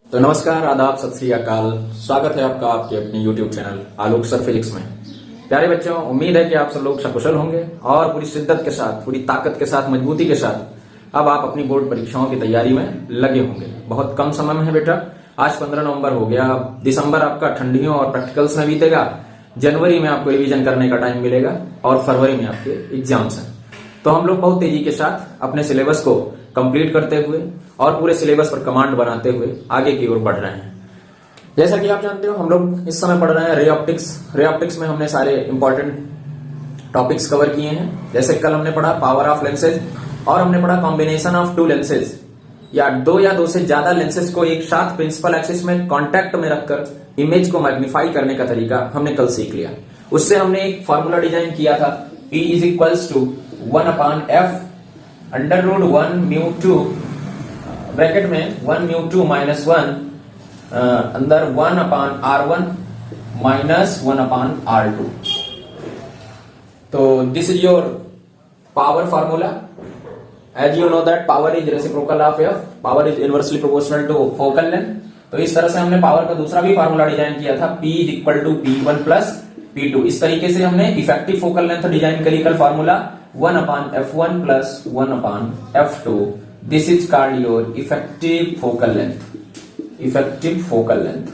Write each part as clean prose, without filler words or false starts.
तो नमस्कार, आदाब, सत श्री अकाल। स्वागत है आपका आपके अपने YouTube चैनल आलोक सर फिजिक्स में। प्यारे बच्चों, उम्मीद है कि आप सब लोग सकुशल होंगे और पूरी शिद्दत के साथ, पूरी ताकत के साथ, मजबूती के साथ अब आप अपनी बोर्ड परीक्षाओं की तैयारी में लगे होंगे। बहुत कम समय में है बेटा, आज 15 नवंबर हो गया। अब दिसंबर आपका ठंडियों और प्रैक्टिकल्स में बीतेगा, जनवरी में आपको रिवीजन करने का टाइम मिलेगा और फरवरी में आपके एग्जाम्स हैं। तो हम लोग बहुत तेजी के साथ अपने सिलेबस को कंप्लीट करते हुए और पूरे सिलेबस पर कमांड बनाते हुए आगे की ओर बढ़ रहे हैं। जैसा कि आप जानते हो, हम लोग इस समय पढ़ रहे हैं रे ऑप्टिक्स। रे ऑप्टिक्स में हमने सारे इंपॉर्टेंट टॉपिक्स कवर किए हैं। जैसे कल हमने पढ़ा पावर ऑफ लेंसेज और हमने पढ़ा कॉम्बिनेशन ऑफ टू लेंसेज, या दो से ज्यादा लेंसेज को एक साथ प्रिंसिपल एक्सिस में कांटेक्ट में रखकर इमेज को मैग्नीफाई करने का तरीका हमने कल सीख लिया। उससे हमने एक फॉर्मूला डिजाइन किया था, P is equals to 1/f under root 1 μ2 ब्रैकेट में 1 μ2 माइनस 1 अंदर 1/r1 माइनस 1/r2। तो this is your power formula. As you know that power is reciprocal of f, power is inversely proportional to focal length. तो इस तरह से हमने power का दूसरा भी फार्मूला डिजाइन किया था, P is equal to P1 plus P2। इस तरीके से हमने इफेक्टिव फोकल लेंथ डिजाइन करी कल formula 1/f1 plus 1/f2. This is called your effective focal length. Effective focal length.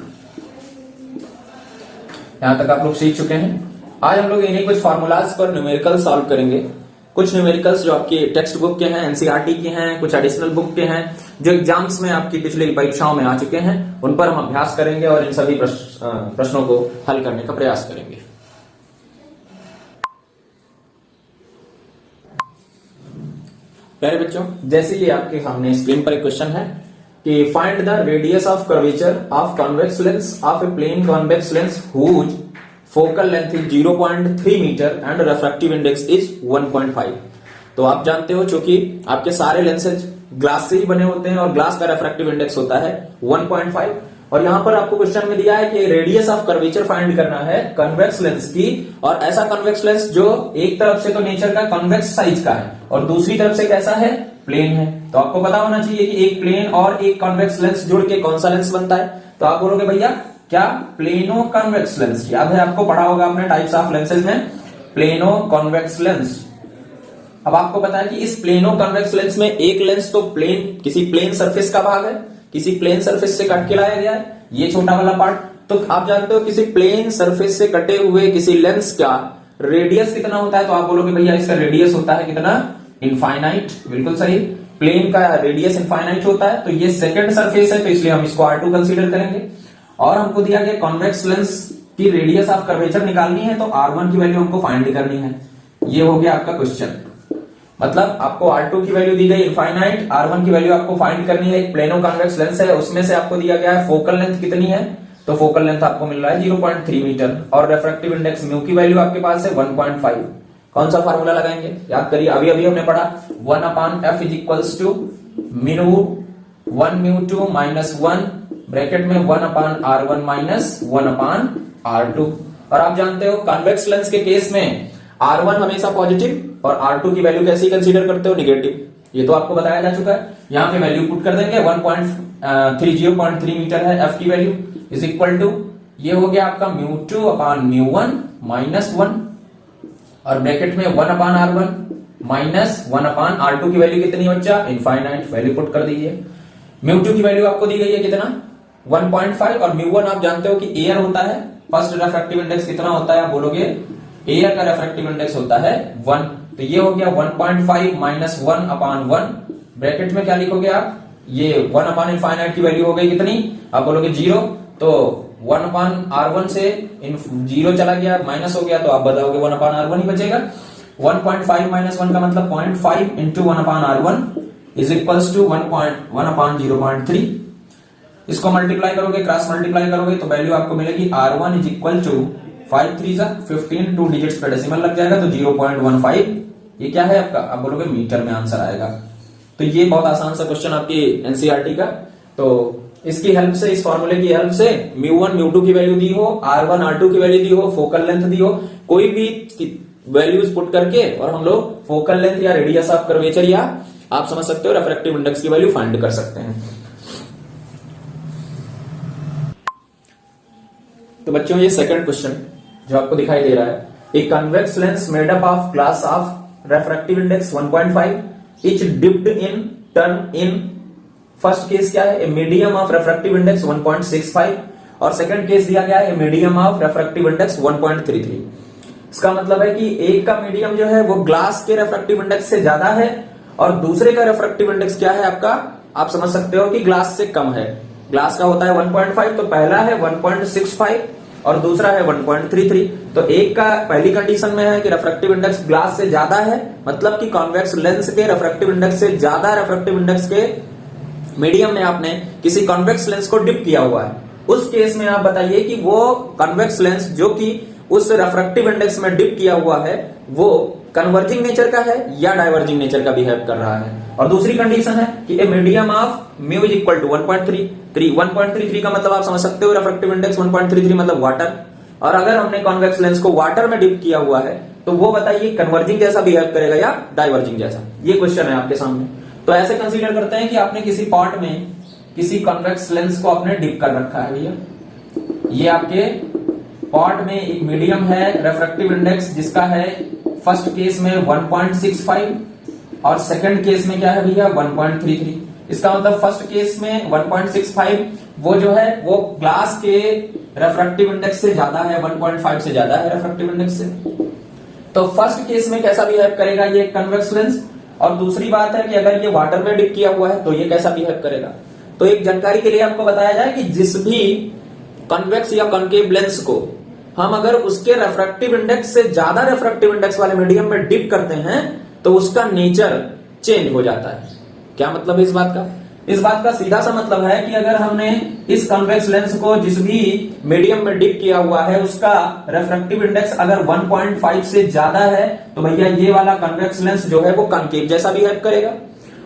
यहां तक आप लोग सीख चुके हैं। आज हम लोग इन्हीं कुछ फार्मूलाज पर न्यूमेरिकल सॉल्व करेंगे। कुछ न्यूमेरिकल्स जो आपके टेक्स्ट बुक के हैं, एनसीईआरटी के हैं, कुछ एडिशनल बुक के हैं, जो एग्जाम्स में आपकी पिछली परीक्षाओं में आ चुके हैं, उन पर हम अभ्यास करेंगे और इन सभी प्रश्नों को हल करने का प्रयास करेंगे। प्यारे बच्चों, जैसे कि आपके सामने स्क्रीन पर एक क्वेश्चन है कि find the radius of curvature of convex lens of a plane convex lens whose focal length is 0.3 metre and refractive index is 1.5। तो आप जानते हो, चूंकि आपके सारे लेंसेज ग्लास से ही बने होते हैं और ग्लास का रिफ्रैक्टिव इंडेक्स होता है 1.5, और यहां पर आपको क्वेश्चन में दिया है कि रेडियस ऑफ कर्वेचर फाइंड करना है कन्वेक्स लेंस की, और ऐसा कन्वेक्स लेंस जो एक तरफ से तो नेचर का कन्वेक्स साइज का है और दूसरी तरफ से कैसा है, प्लेन है। तो आपको पता होना चाहिए कि एक प्लेन और एक कन्वेक्स लेंस जुड़ के कौन सा लेंस बनता है। तो आप बोलोगे भैया क्या, प्लेनो कन्वेक्स लेंस। याद है, आपको पढ़ा होगा आपने टाइप्स ऑफ लेंसेज में, प्लेनो कन्वेक्स लेंस। अब आपको पता है कि इस प्लेनो कन्वेक्स लेंस में एक लेंस तो प्लेन, किसी प्लेन सरफेस का भाग है, किसी प्लेन सरफेस से कट के लाया गया है, ये छोटा वाला पार्ट। तो आप जानते हो किसी प्लेन सरफेस से कटे हुए किसी लेंस का रेडियस कितना होता है। तो आप बोलोगे भैया इसका रेडियस होता है कितना, इनफाइनाइट। बिल्कुल सही, प्लेन का रेडियस इनफाइनाइट होता है। तो ये सेकंड सरफेस है, तो इसलिए हम इसको R2 कंसीडर करेंगे। और हमको दिया गया कॉन्वेक्स लेंस की रेडियस ऑफ कर्वेचर निकालनी है, तो R1 की वैल्यू हमको फाइंड करनी है। ये हो गया आपका क्वेश्चन। मतलब आपको R2 की वैल्यू दी गई इनफाइनाइट, R1 की वैल्यू आपको फाइंड करनी है। एक प्लेनो कॉन्वेक्स लेंस है, उसमें से आपको दिया गया है फोकल लेंथ कितनी है, तो फोकल लेंथ आपको मिल रहा है 0.3 मीटर, और रिफ्रैक्टिव इंडेक्स म्यू की वैल्यू आपके पास है 1.5। कौन सा फार्मूला लगाएंगे, याद करिए, अभी अभी हमने पढ़ा 1/f is equals to μ1 μ2 minus 1 bracket में 1/r1 माइनस 1/r2। और आप जानते हो कॉन्वेक्स लेंस के केस में R1 हमेशा पॉजिटिव और R2 की वैल्यू कैसी कंसीडर करते हो, निगेटिव। ये तो आपको बताया जा चुका है। यहां पे वैल्यू पुट कर देंगे, 0.3 मीटर है f की वैल्यू, इज इक्वल टू ये हो गया आपका μ2/μ1 माइनस 1, और ब्रैकेट में 1/r1 माइनस 1/r2 की वैल्यू कितनी बच्चा, इनफाइनाइट। वैल्यू पुट कर दीजिए। μ2 की वैल्यू आपको दी गई है कितना, 1.5, और μ1 आप जानते हो कि एयर होता है। फर्स्ट रिफ्रैक्टिव इंडेक्स कितना होता है, आप बोलोगे एयर का रिफ्रैक्टिव इंडेक्स होता है 1। तो ये हो गया 1.5 माइनस 1/1, ब्रैकेट में क्या लिखोगे आप, ये 1/इनफाइनाइट की वैल्यू हो गई कितनी, आप बोलोगे 0। तो 1/r1 से 0 चला गया, माइनस हो गया, तो आप बताओगे 1/r1 ही बचेगा। 1.5 माइनस 1 का मतलब 0.5 into 1/r1 is equals to 1/0.3। इसको मल्टीप्लाई करोगे, क्रॉस मल्टीप्लाई करोगे, तो वैल्यू आपको मिलेगी R1 is equal to 5 3 15, 2 digits पे डेसिमल लग जाएगा, तो 0.15। ये क्या है आपका, आप बोलोगे मीटर में आंसर आएगा। तो ये बहुत आसान सा क्वेश्चन आपकी एनसीईआरटी का। तो इसकी हेल्प से, इस फॉर्मूले की हेल्प से μ1 μ2 की वैल्यू दी हो, R1 R2 की वैल्यू दी हो, फोकल लेंथ दी हो, कोई भी वैल्यूज पुट करके और हम लोग फोकल लेंथ या रेडियस ऑफ कर्वेचर या आप समझ सकते हो रिफ्रैक्टिव इंडेक्स की वैल्यू फाइंड कर सकते हैं। तो बच्चों ये सेकंड क्वेश्चन जो आपको दिखाई दे रहा है, a convex lens made up of glass of refractive index 1.5 etch dipped in turn in. First case क्या है, ए मीडियम ऑफ रेफ्रैक्टिव इंडेक्स 1.65 और सेकंड केस दिया गया है मीडियम ऑफ रेफ्रैक्टिव इंडेक्स 1.33। इसका मतलब है कि एक का मीडियम जो है वो ग्लास के रेफ्रैक्टिव इंडेक्स से ज्यादा है और दूसरे का रेफ्रैक्टिव इंडेक्स क्या है आपका, आप समझ सकते हो कि ग्लास से कम है। ग्लास का होता है 1.5, तो पहला है 1.65 और दूसरा है 1.33। तो एक का पहली कंडीशन में है कि रेफ्रैक्टिव इंडेक्स ग्लास से ज्यादा है, मतलब कि कॉन्वेक्स लेंस के रेफ्रैक्टिव इंडेक्स से ज्यादा रेफ्रैक्टिव इंडेक्स के मीडियम में आपने किसी कॉन्वेक्स लेंस को डिप किया हुआ है। उस केस में आप बताइए कि वो कॉन्वेक्स लेंस जो कि उस रेफ्रैक्टिव इंडेक्स में डिप किया हुआ है वो कन्वर्जिंग नेचर का है या डाइवर्जिंग नेचर का बिहेव कर रहा है। और दूसरी कंडीशन है कि a medium of mu is equal to 1.33 का मतलब आप समझ सकते हो रेफ्रैक्टिव इंडेक्स 1.33 मतलब वाटर। और अगर हमने कॉन्वेक्स लेंस को वाटर में डिप किया हुआ है तो वो बताइए कन्वर्जिंग जैसा बिहेव करेगा या डाइवर्जिंग जैसा। ये क्वेश्चन है आपके सामने। तो ऐसे कंसीडर करते हैं कि आपने किसी पॉट में किसी कॉन्वेक्स लेंस को आपने डिप कर रखा है भैया। ये आपके पॉट में एक मीडियम है रेफ्रैक्टिव इंडेक्स जिसका है फर्स्ट केस में 1.65 और सेकंड केस में क्या है भैया 1.33। इसका मतलब फर्स्ट केस में 1.65 वो जो है वो ग्लास के रेफ्रैक्टिव इंडेक्स से ज्यादा है, 1.5 से ज्यादा है रेफ्रैक्टिव इंडेक्स से। तो फर्स्ट केस में कैसा बिहेव करेगा ये कन्वेक्स लेंस। और दूसरी बात है कि अगर ये वाटर में डिप किया हुआ है तो ये कैसा बिहेव करेगा। तो एक जानकारी के लिए आपको बताया जाए कि जिस भी कन्वेक्स या कॉन्केव लेंस को हम अगर उसके रेफ्रैक्टिव इंडेक्स से ज्यादा रेफ्रैक्टिव इंडेक्स वाले मीडियम में डिप करते हैं तो उसका नेचर चेंज हो जाता है। क्या मतलब है इस बात का? इस बात का सीधा सा मतलब है कि अगर हमने इस कन्वेक्स लेंस को जिस भी मीडियम में डिप किया हुआ है उसका रेफ्रैक्टिव इंडेक्स अगर 1.5 से ज्यादा है तो भैया ये वाला कन्वेक्स लेंस जो है वो कॉन्केव जैसा बिहेव करेगा।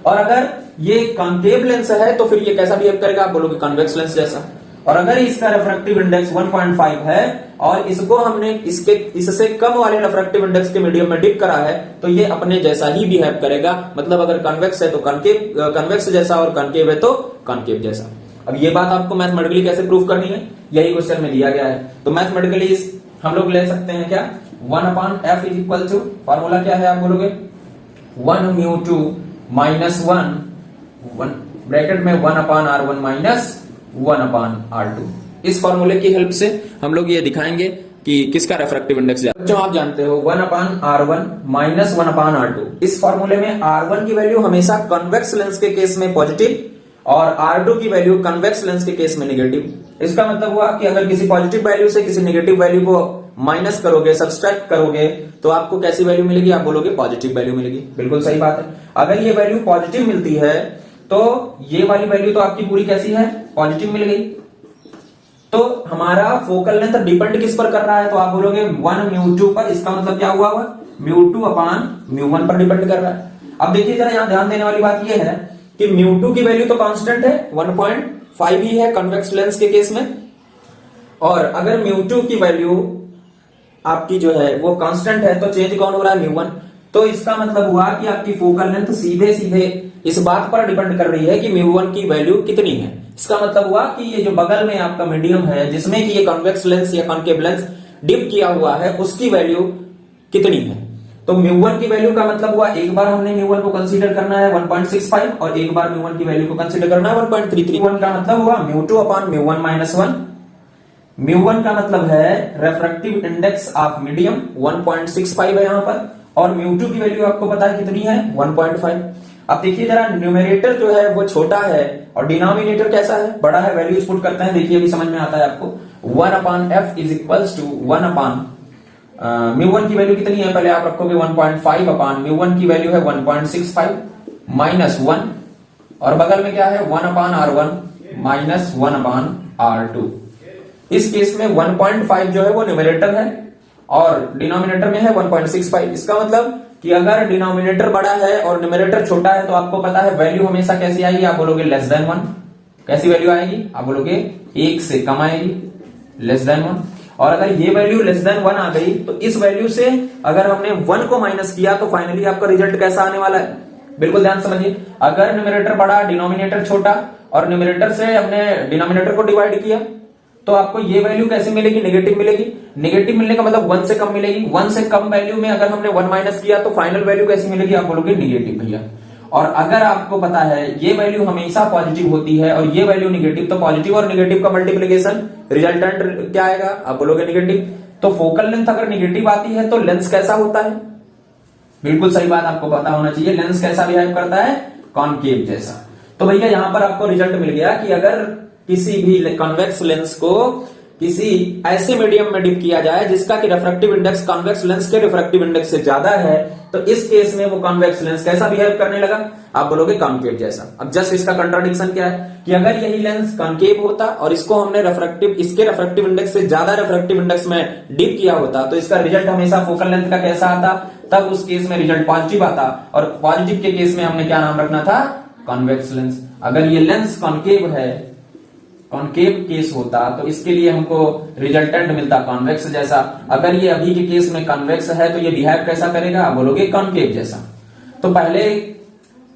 और अगर ये कॉन्केव लेंस है तो फिर ये कैसा बिहेव करेगा, आप बोलोगे कॉन्वेक्स लेंस जैसा। और अगर इसका रेफ्रैक्टिव इंडेक्स 1.5 है और इसको हमने इससे कम वाले रेफ्रैक्टिव इंडेक्स के मीडियम में डिप करा है तो ये अपने जैसा ही बिहेव करेगा। मतलब अगर कन्वेक्स है तो कन्वेक्स जैसा और कॉन्केव है तो कॉन्केव जैसा। अब ये बात आपको मैथमेटिकली कैसे प्रूव करनी है यही क्वेश्चन में दिया गया है। तो मैथमेटिकली हम लोग ले सकते हैं क्या, 1/f is equal to, formula क्या है आप बोलोगे 1 μ2 माइनस 1 ब्रैकेट में 1/r1 माइनस 1/r2। इस फॉर्मूले की हेल्प से हम लोग ये दिखाएंगे कि किसका रेफ्रैक्टिव इंडेक्स ज्यादा। जो आप जानते हो 1/r1 माइनस 1/r2। इस फॉर्मूले में r1 की वैल्यू हमेशा कन्वेक्स लेंस के केस में पॉजिटिव और r2 की वैल्यू कन्वेक्स लेंस के केस में नेगेटिव। इसका मतलब हुआ कि अगर किसी पॉजिटिव वैल्यू से किसी नेगेटिव वैल्यू को माइनस करोगे, सब्सट्रैक्ट करोगे तो आपको कैसी वैल्यू मिलेगी, आप बोलोगे पॉजिटिव वैल्यू मिलेगी। बिल्कुल सही बात है। अगर ये वैल्यू पॉजिटिव मिलती है तो ये वाली वैल्यू तो आपकी पूरी कैसी है, पॉजिटिव मिल गई। तो हमारा फोकल लेंथ डिपेंड किस पर कर रहा है, तो आप बोलोगे 1 μ2 पर। इसका मतलब क्या हुआ μ2/μ1 पर डिपेंड कर रहा है। अब देखिए जरा यहां ध्यान देने वाली बात यह है कि μ2 की वैल्यू तो कांस्टेंट है, 1.5 ही है कन्वेक्स लेंस के केस में। और अगर μ2 की वैल्यू आपकी जो है वो कांस्टेंट है तो चेंज कौन हो रहा है, μ1। तो इसका मतलब हुआ कि आपकी फोकल लेंथ सीधे सीधे इस बात पर डिपेंड कर रही है कि μ1 की वैल्यू कितनी है। इसका मतलब हुआ कि ये जो बगल में आपका मीडियम है जिसमें कि ये कॉन्वेक्स लेंस या कॉन्केव लेंस डिप किया हुआ है उसकी वैल्यू कितनी है। तो μ1 की वैल्यू का मतलब हुआ एक बार हमने μ1 को कंसीडर करना है 1.65 और एक बार μ1 की वैल्यू को कंसीडर करना है 1.33। μ1 का मतलब हुआ μ2/μ1 माइनस 1। μ1 का मतलब है रेफ्रैक्टिव इंडेक्स ऑफ मीडियम 1.65 है यहां पर और μ2 की वैल्यू आपको पता है कितनी है 1.5। अब देखिए जरा न्यूमरेटर जो है वो छोटा है और डिनोमिनेटर कैसा है, बड़ा है। वैल्यूज पुट करते हैं, देखिए अभी समझ में आता है आपको। 1/f इज इक्वल्स टू 1/, μ1 की वैल्यू कितनी है पहले आप रखोगे 1.5/μ1 की वैल्यू है 1.65 माइनस 1 और बगल में क्या है 1/r1 माइनस 1/r2। इस केस में 1.5 जो है वो न्यूमरेटर है और डिनोमिनेटर में है 1.65। इसका मतलब कि अगर डिनोमिनेटर बड़ा है और न्यूमरेटर छोटा है तो आपको पता है वैल्यू हमेशा कैसी आएगी, आप बोलोगे लेस देन 1। कैसी वैल्यू आएगी, आप बोलोगे 1 से कम आएगी, लेस देन 1। और अगर ये वैल्यू लेस देन 1 आ गई तो इस वैल्यू से अगर हमने 1 को माइनस किया तो फाइनली आपका रिजल्ट कैसा आने वाला है, बिल्कुल ध्यान समझिए। अगर न्यूमरेटर बड़ा डिनोमिनेटर छोटा और न्यूमरेटर से हमने डिनोमिनेटर को डिवाइड किया तो आपको ये वैल्यू कैसे मिलेगी, नेगेटिव मिलेगी। नेगेटिव मिलने का मतलब 1 से कम मिलेगी। 1 से कम वैल्यू में अगर हमने 1 माइनस किया तो फाइनल वैल्यू कैसी मिलेगी, आप बोलोगे नेगेटिव भैया। और अगर आपको पता है ये वैल्यू हमेशा पॉजिटिव होती है और ये वैल्यू नेगेटिव, तो पॉजिटिव और नेगेटिव का मल्टीप्लीकेशन रिजल्टेंट क्या आएगा, आप बोलोगे नेगेटिव। तो फोकल लेंथ अगर नेगेटिव आती है तो लेंस कैसा होता है, बिल्कुल सही बात आपको पता होना चाहिए, लेंस कैसा बिहेव करता है, कॉनकेव जैसा। तो भैया यहां पर आपको रिजल्ट मिल गया कि अगर किसी भी कॉन्वेक्स लेंस को किसी ऐसे मीडियम में डिप किया जाए जिसका कि रिफ्रैक्टिव इंडेक्स कॉन्वेक्स लेंस के रिफ्रैक्टिव इंडेक्स से ज्यादा है, तो इस केस में वो कॉन्वेक्स लेंस कैसा बिहेव करने लगा, आप बोलोगे कॉनकेव जैसा। अब जस्ट इसका कंट्राडिक्शन क्या है कि अगर यही लेंस कॉनकेव होता और इसको हमने इसके रिफ्रैक्टिव इंडेक्स से ज्यादा रिफ्रैक्टिव इंडेक्स में डिप किया होता तो इसका रिजल्ट हमेशा फोकल लेंथ का कैसा आता, तब उस केस में रिजल्ट पॉजिटिव आता। और पॉजिटिव के केस में हमने क्या नाम रखना था, कॉन्वेक्स लेंस। अगर ये लेंस कॉनकेव है, कॉनकेव केस होता तो इसके लिए हमको रिजल्टेंट मिलता कॉन्वेक्स जैसा। अगर ये अभी के केस में कॉन्वेक्स है तो ये बिहेव कैसा करेगा, आप बोलोगे कॉनकेव जैसा। तो पहले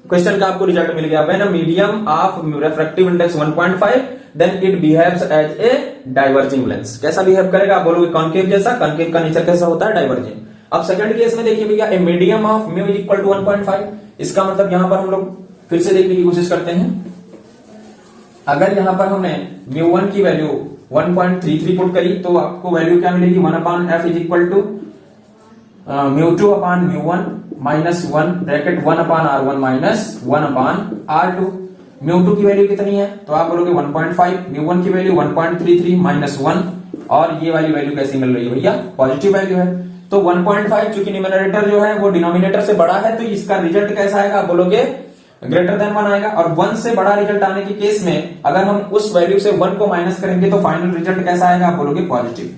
क्वेश्चन का आपको रिजल्ट मिल गया, when a medium of refractive index 1.5 then it behaves as a diverging lens. कैसा बिहेव करेगा, आप बोलोगे कॉनकेव जैसा। कॉनकेव का नेचर कैसा होता है, डाइवर्जिंग। अब सेकंड केस में देखिए भैया, a medium of mu is equal to 1.5। इसका मतलब यहां पर हम लोग फिर से देखने की कोशिश करते हैं। अगर यहां पर हमने μ1 की वैल्यू 1.33 पुट करी तो आपको वैल्यू क्या मिलेगी, 1/f is equal to μ2/μ1 minus 1 bracket 1/r1 minus 1/r2। μ2 की वैल्यू कितनी है, तो आप बोलोगे 1.5, μ1 की वैल्यू 1.33 माइनस 1, और ये वाली वैल्यू कैसी मिल रही है भैया, पॉजिटिव वैल्यू है। तो 1.5 चूंकि न्यूमरेटर जो है वो डिनोमिनेटर से बड़ा है तो इसका रिजल्ट कैसा आएगा, आप बोलोगे ग्रेटर देन 1 आएगा। और 1 से बड़ा रिजल्ट आने के केस में अगर हम उस वैल्यू से 1 को माइनस करेंगे तो फाइनल रिजल्ट कैसा आएगा, आप बोलोगे पॉजिटिव।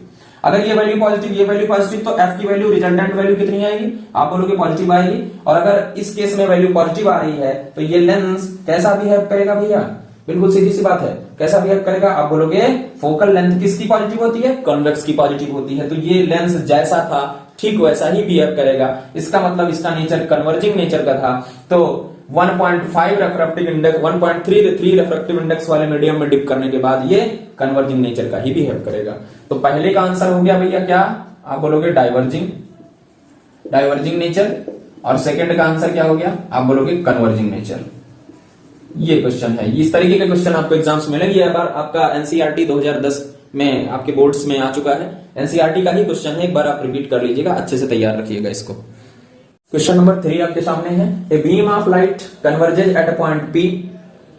अगर ये वैल्यू पॉजिटिव, ये वैल्यू पॉजिटिव, तो f की वैल्यू, रिजल्टेंट वैल्यू कितनी आएगी, आप बोलोगे पॉजिटिव आएगी। और अगर इस केस में वैल्यू पॉजिटिव आ रही है तो ये लेंस कैसा बिहेव करेगा भैया, बिल्कुल सीधी सी बात है, कैसा बिहेव करेगा, आप बोलोगे फोकल लेंथ किसकी पॉजिटिव होती है, कॉन्वेक्स की पॉजिटिव होती है। तो ये लेंस जैसा था ठीक वैसा ही बिहेव करेगा। इसका मतलब इसका नेचर कन्वर्जिंग नेचर का था। तो 1.5 रिफ्रैक्टिव इंडेक्स 1.33 रिफ्रैक्टिव इंडेक्स वाले मीडियम में डिप करने के बाद ये कन्वर्जिंग नेचर का ही बिहेव करेगा। तो पहले का आंसर हो गया भैया क्या, आप बोलोगे डाइवर्जिंग नेचर, और सेकंड का आंसर क्या हो गया, आप बोलोगे कन्वर्जिंग नेचर। ये क्वेश्चन है, इस तरीके के क्वेश्चन आपको एग्जाम्स मिलेंगे। ये बार आपका एनसीईआरटी 2010 में आपके बोर्ड्स में आ चुका है, एनसीईआरटी का ही क्वेश्चन है, एक बार आप रिपीट कर लीजिएगा, अच्छे से तैयार रखिएगा इसको। क्वेश्चन नंबर 3 आपके सामने है, a beam of light converges at a point P,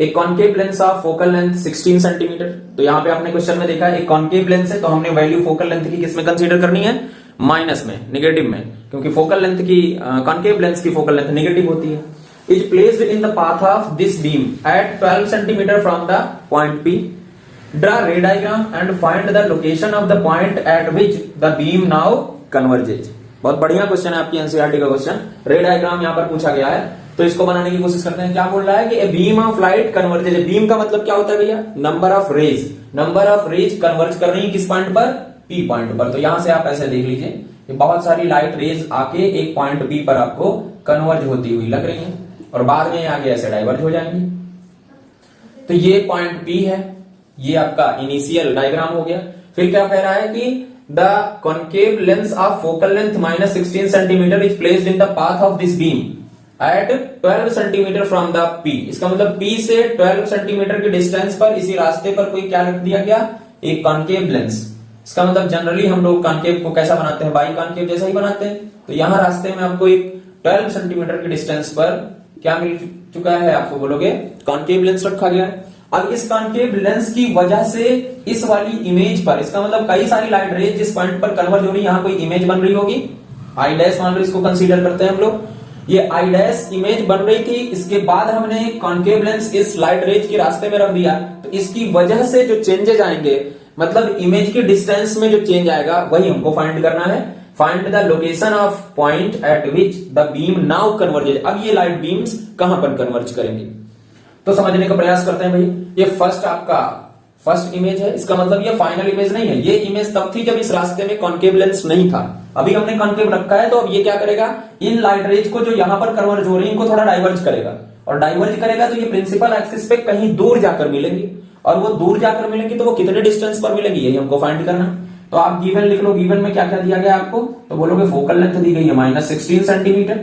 A concave lens of focal length 16 centimetre. तो यहाँ पे आपने क्वेश्चन में देखा एक कॉनकेव लेंस है तो हमने वैल्यू फोकल लेंथ की किसमें कंसीडर करनी है, माइनस में, नेगेटिव में, क्योंकि फोकल लेंथ की कॉनकेव लेंस की फोकल लेंथ नेगेटिव होती है। Is placed in the path of this beam at 12 centimetre from the point P, draw ray diagram and find the location of the point at which the beam now converges. बहुत बढ़िया question है आपकी NCERT का question, रे diagram यहाँ पर पूछा गया है तो इसको बनाने की कोशिश करते हैं। क्या बोल रहा है कि a beam of light converges, beam का मतलब क्या होता है भैया, नंबर ऑफ रेज कन्वर्ज कर रही है किस पॉइंट पर, P पॉइंट पर। तो यहां से आप ऐसे देख लीजिए कि बहुत सारी लाइट रेज आके एक पॉइंट P पर आपको कन्वर्ज होती हुई लग रही है और बाद में आगे ऐसे डाइवर्ज हो जाएंगी। तो ये पॉइंट P है, ये आपका इनिशियल डायग्राम हो गया। फिर क्या कह रहा है कि the concave lens of focal length minus 16 centimeter is placed in the path of this beam at 12 centimeter from the P। इसका मतलब P से 12 सेंटीमीटर के डिस्टेंस पर इसी रास्ते पर कोई क्या रख दिया गया, एक कॉनकेव लेंस। इसका मतलब जनरली हम लोग कॉनकेव को कैसा बनाते हैं, बाई कॉनकेव जैसा ही बनाते हैं। तो यहाँ रास्ते में आपको एक 12 सेंटीमीटर के डिस्टेंस पर क्या मिल चुका है, आपको बोलोगे कॉनकेव लेंस रखा गया है। अब इस कॉनकेव लेंस की वजह से इस वाली इमेज पर, इसका मतलब कई सारी लाइट रेज जिस पॉइंट पर कन्वर्ज हो रही है, यहां कोई इमेज बन रही होगी, आई डैश मान लो इसको कंसीडर करते हैं हम लोग। ये आई डैश इमेज बन रही थी, इसके बाद हमने कॉनकेव लेंस इस लाइट रेज के रास्ते में रख दिया, तो इसकी वजह से जो चेंजेस आएंगे, मतलब इमेज के डिस्टेंस में जो चेंज आएगा वही हमको फाइंड करना है। Find the location of point at which the beam now converges. अब ये लाइट बीम्स कहां पर कन्वर्ज करेंगी, तो समझने का प्रयास करते हैं भाई। ये फर्स्ट इमेज है, इसका मतलब ये फाइनल इमेज नहीं है, ये इमेज तब थी जब इस रास्ते में कॉनकेव लेंस नहीं था। अभी हमने कॉनकेव रखा है तो अब ये क्या करेगा, इन लाइट रेज को जो यहां पर कन्वर्ज हो रही है इनको थोड़ा डाइवर्ज करेगा, और डाइवर्ज करेगा तो ये प्रिंसिपल एक्सिस पे कहीं दूर जाकर मिलेंगी। और वो दूर जाकर मिलेंगी तो वो कितने डिस्टेंस पर मिलेगी, यही हमको फाइंड करना है। तो आप गिवन लिख लो, गिवन में क्या क्या दिया गया आपको, तो बोलोगे फोकल लेंथ दी गई है -16 सेंटीमीटर,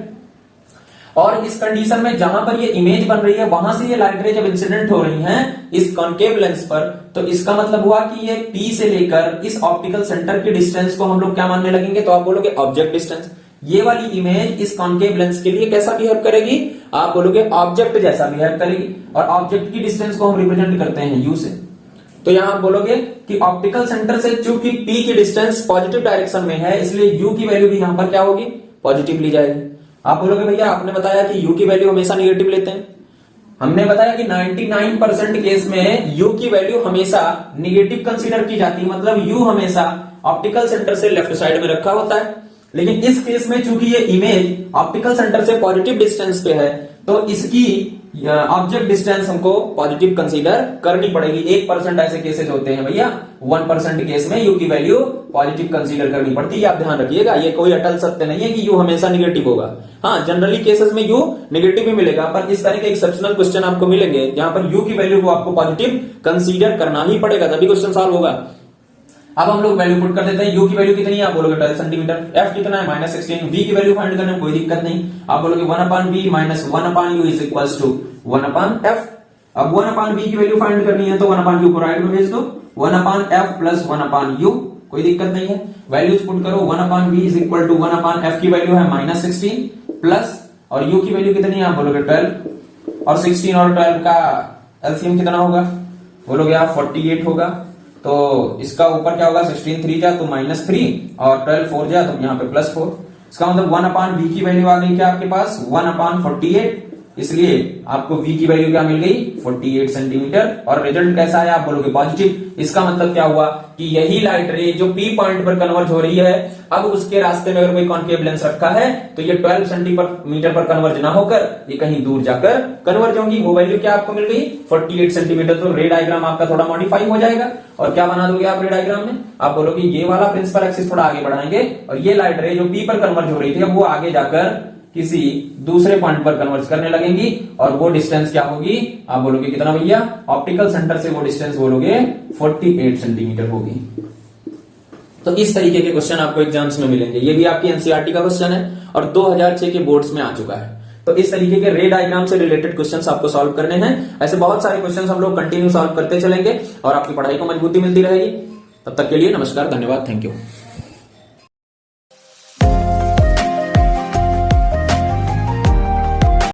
और इस कंडीशन में जहां पर ये इमेज बन रही है वहां से ये लाइट रे जब इंसिडेंट हो रही हैं इस कॉन्केव लेंस पर, तो इसका मतलब हुआ कि ये P से लेकर इस ऑप्टिकल सेंटर के डिस्टेंस को हम लोग क्या मानने लगेंगे, तो आप बोलोगे ऑब्जेक्ट डिस्टेंस। ये वाली इमेज इस कॉन्केव लेंस के लिए कैसा बिहेव करेगी, आप बोलोगे ऑब्जेक्ट जैसा बिहेव करेगी, और ऑब्जेक्ट की डिस्टेंस को हम रिप्रेजेंट करते हैं U से। तो यहां आप बोलोगे कि ऑप्टिकल सेंटर से चूंकि P की डिस्टेंस पॉजिटिव डायरेक्शन में है इसलिए U की वैल्यू भी यहां पर क्या होगी, पॉजिटिव ली जाएगी। आप बोलोगे भैया आपने बताया कि U की वैल्यू हमेशा निगेटिव लेते हैं, हमने बताया कि 99% केस में U की वैल्यू हमेशा निगेटिव कंसीडर की जाती है, मतलब U हमेशा ऑप्टिकल सेंटर से लेफ्ट साइड में रखा होता है। लेकिन इस केस में चूंकि ये इमेज ऑप्टिकल सेंटर से पॉजिटिव डिस्टेंस पे है तो इसकी ऑब्जेक्ट डिस्टेंस हमको पॉजिटिव कंसीडर करनी पड़ेगी। 1% ऐसे केसेस होते हैं भैया, 1% केस में U की वैल्यू पॉजिटिव कंसीडर करनी पड़ती है, आप ध्यान रखिएगा। ये कोई अटल सत्य नहीं है कि U हमेशा निगेटिव होगा। हाँ, जनरली केसेस में U निगेटिव ही मिलेगा, पर इस तरह के एक्सेप्शनल क्वेश्चन आपको मिलेंगे जहां पर U की वैल्यू को आपको पॉजिटिव कंसीडर करना ही पड़ेगा, तभी क्वेश्चन सॉल्व होगा। अब हम लोग वैल्यू पुट कर देते हैं। U की वैल्यू कितनी है, आप बोलोगे 12 सेंटीमीटर। F कितना है, -16। V की वैल्यू फाइंड करने में कोई दिक्कत नहीं, आप बोलोगे 1/V minus 1/U is equals to 1/F। अब 1/V की वैल्यू फाइंड करनी है तो 1/U को राइट में भेज दो, 1/F प्लस 1/U, कोई दिक्कत नहीं है। वैल्यूज पुट करो, 1/V is equal to 1/F की वैल्यू है -16 प्लस, और U की वैल्यू कितनी है, आप बोलोगे 12, और 16 और 12 का एलसीएम कितना होगा, बोलोगे आप 48 होगा। तो इसका ऊपर क्या होगा, 16 3 जा तो -3 और 12 4 जा तो यहाँ पे +4। इसका मतलब 1/V की वैल्यू आ गई क्या आपके पास, 1/48, इसलिए आपको V की वैल्यू क्या मिल गई, 48 सेंटीमीटर। और रिजल्ट कैसा है, आप बोलोगे पॉजिटिव। इसका मतलब क्या हुआ कि यही लाइट रे जो P पॉइंट पर कन्वर्ज हो रही है, अब उसके रास्ते में अगर कोई कॉन्केव लेंस रखा है तो ये 12 सेंटीमीटर पर कन्वर्ज ना होकर ये कहीं दूर जाकर कन्वर्ज होंगी। वो वैल्यू क्या आपको मिल गई, 48 सेंटीमीटर। तो रे डायग्राम आपका थोड़ा मॉडिफाई हो जाएगा, और क्या बना दोगे आप रे डायग्राम में, आप बोलोगे ये वाला प्रिंसिपल एक्सिस थोड़ा आगे बढ़ाएंगे, और ये लाइट रे जो P पर कन्वर्ज हो रही थी अब वो आगे जाकर किसी दूसरे पॉइंट पर कन्वर्ज करने लगेंगी, और वो डिस्टेंस क्या होगी, आप बोलोगे कितना भैया, ऑप्टिकल सेंटर से वो डिस्टेंस बोलोगे 48 सेंटीमीटर होगी। तो इस तरीके के क्वेश्चन आपको एग्जाम्स में मिलेंगे। ये भी आपकी एनसीईआरटी का क्वेश्चन है और 2006 के बोर्ड्स में आ चुका है। तो इस तरीके के रे डायग्राम से रिलेटेड क्वेश्चंस आपको सॉल्व करने हैं। ऐसे बहुत सारे क्वेश्चंस हम लोग कंटिन्यू सॉल्व करते चलेंगे और आपकी पढ़ाई को मजबूती मिलती रहेगी। तब तक के लिए नमस्कार, धन्यवाद, थैंक यू।